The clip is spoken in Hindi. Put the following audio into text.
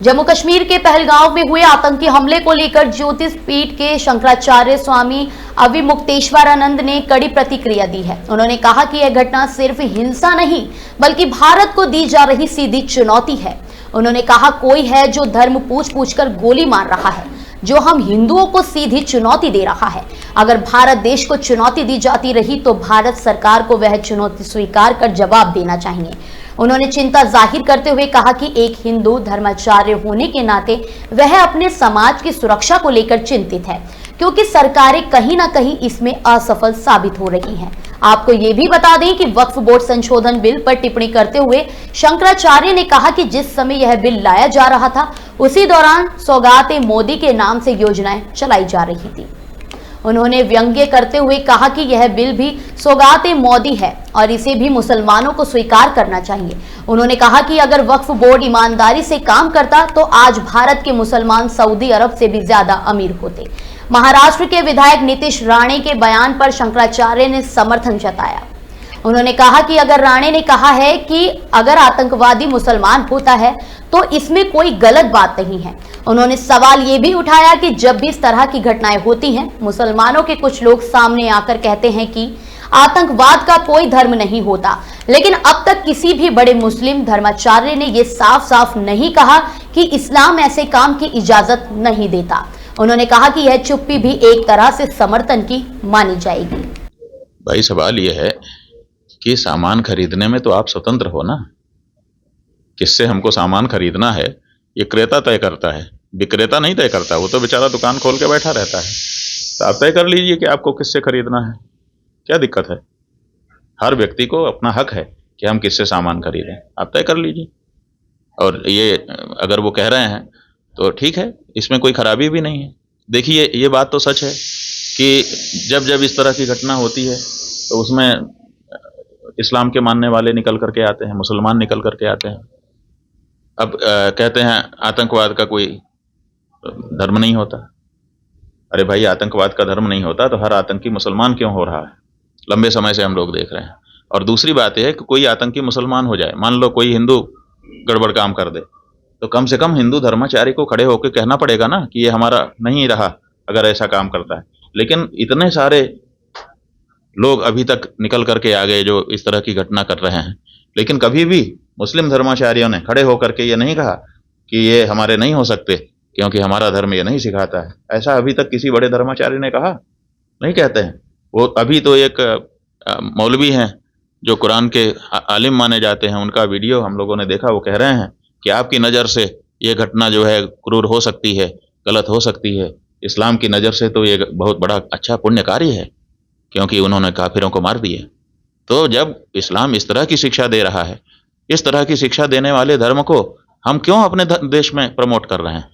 जम्मू कश्मीर के पहलगांव में हुए आतंकी हमले को लेकर ज्योतिष पीठ के शंकराचार्य स्वामी अविमुक्तेश्वरानंद ने कड़ी प्रतिक्रिया दी है। उन्होंने कहा कि यह घटना सिर्फ हिंसा नहीं बल्कि भारत को दी जा रही सीधी चुनौती है। उन्होंने कहा, कोई है जो धर्म पूछ कर गोली मार रहा है, जो हम हिंदुओं को सीधी चुनौती दे रहा है। अगर भारत देश को चुनौती दी जाती रही तो भारत सरकार को वह चुनौती स्वीकार कर जवाब देना चाहिए। उन्होंने चिंता जाहिर करते हुए कहा कि एक हिंदू धर्माचार्य होने के नाते वह अपने समाज की सुरक्षा को लेकर चिंतित है, क्योंकि सरकारें कहीं ना कहीं इसमें असफल साबित हो रही हैं। आपको ये भी बता दें कि वक्फ बोर्ड संशोधन बिल पर टिप्पणी करते हुए शंकराचार्य ने कहा कि जिस समय यह बिल लाया जा रहा था उसी दौरान सौगात मोदी के नाम से योजनाएं चलाई जा रही थी। उन्होंने व्यंग्य करते हुए कहा कि यह बिल भी सौगात मोदी है और इसे भी मुसलमानों को स्वीकार करना चाहिए। उन्होंने कहा कि अगर वक्फ बोर्ड ईमानदारी से काम करता तो आज भारत के मुसलमान सऊदी अरब से भी ज्यादा अमीर होते। महाराष्ट्र के विधायक नीतीश राणे के बयान पर शंकराचार्य ने समर्थन जताया। उन्होंने कहा कि अगर राणे ने कहा है कि अगर आतंकवादी मुसलमान होता है तो इसमें कोई गलत बात नहीं है। उन्होंने सवाल ये भी उठाया कि जब भी इस तरह की घटनाएं होती हैं, मुसलमानों के कुछ लोग सामने आकर कहते हैं कि आतंकवाद का कोई धर्म नहीं होता, लेकिन अब तक किसी भी बड़े मुस्लिम धर्माचार्य ने यह साफ साफ नहीं कहा कि इस्लाम ऐसे काम की इजाजत नहीं देता। उन्होंने कहा कि यह चुप्पी भी एक तरह से समर्थन की मानी जाएगी। भाई, सवाल यह है कि सामान खरीदने में तो आप स्वतंत्र हो ना। किससे हमको सामान खरीदना है ये क्रेता तय करता है, विक्रेता नहीं तय करता। वो तो बेचारा दुकान खोल के बैठा रहता है। तो आप तय कर लीजिए कि आपको किससे खरीदना है, क्या दिक्कत है। हर व्यक्ति को अपना हक है कि हम किससे सामान खरीदें, आप तय कर लीजिए। और ये अगर वो कह रहे हैं तो ठीक है, इसमें कोई खराबी भी नहीं है। देखिए, ये बात तो सच है कि जब जब इस तरह की घटना होती है तो उसमें इस्लाम के मानने वाले निकल करके आते हैं, मुसलमान निकल करके आते हैं। अब कहते हैं आतंकवाद का कोई धर्म नहीं होता। अरे भाई, आतंकवाद का धर्म नहीं होता तो हर आतंकी मुसलमान क्यों हो रहा है? लंबे समय से हम लोग देख रहे हैं। और दूसरी बात यह है कि कोई आतंकी मुसलमान हो जाए, मान लो कोई हिंदू गड़बड़ काम कर दे, तो कम से कम हिंदू धर्माचार्य को खड़े होकर कहना पड़ेगा ना कि ये हमारा नहीं रहा अगर ऐसा काम करता है। लेकिन इतने सारे लोग अभी तक निकल करके आ गए जो इस तरह की घटना कर रहे हैं, लेकिन कभी भी मुस्लिम धर्माचार्यों ने खड़े होकर के ये नहीं कहा कि ये हमारे नहीं हो सकते क्योंकि हमारा धर्म ये नहीं सिखाता है। ऐसा अभी तक किसी बड़े धर्माचार्य ने कहा नहीं, कहते हैं। वो अभी तो एक मौलवी हैं जो कुरान के आलिम माने जाते हैं, उनका वीडियो हम लोगों ने देखा। वो कह रहे हैं कि आपकी नज़र से ये घटना जो है क्रूर हो सकती है, गलत हो सकती है। इस्लाम की नज़र से तो ये बहुत बड़ा अच्छा पुण्य कार्य है क्योंकि उन्होंने काफिरों को मार दिया। तो जब इस्लाम इस तरह की शिक्षा दे रहा है, इस तरह की शिक्षा देने वाले धर्म को हम क्यों अपने देश में प्रमोट कर रहे हैं?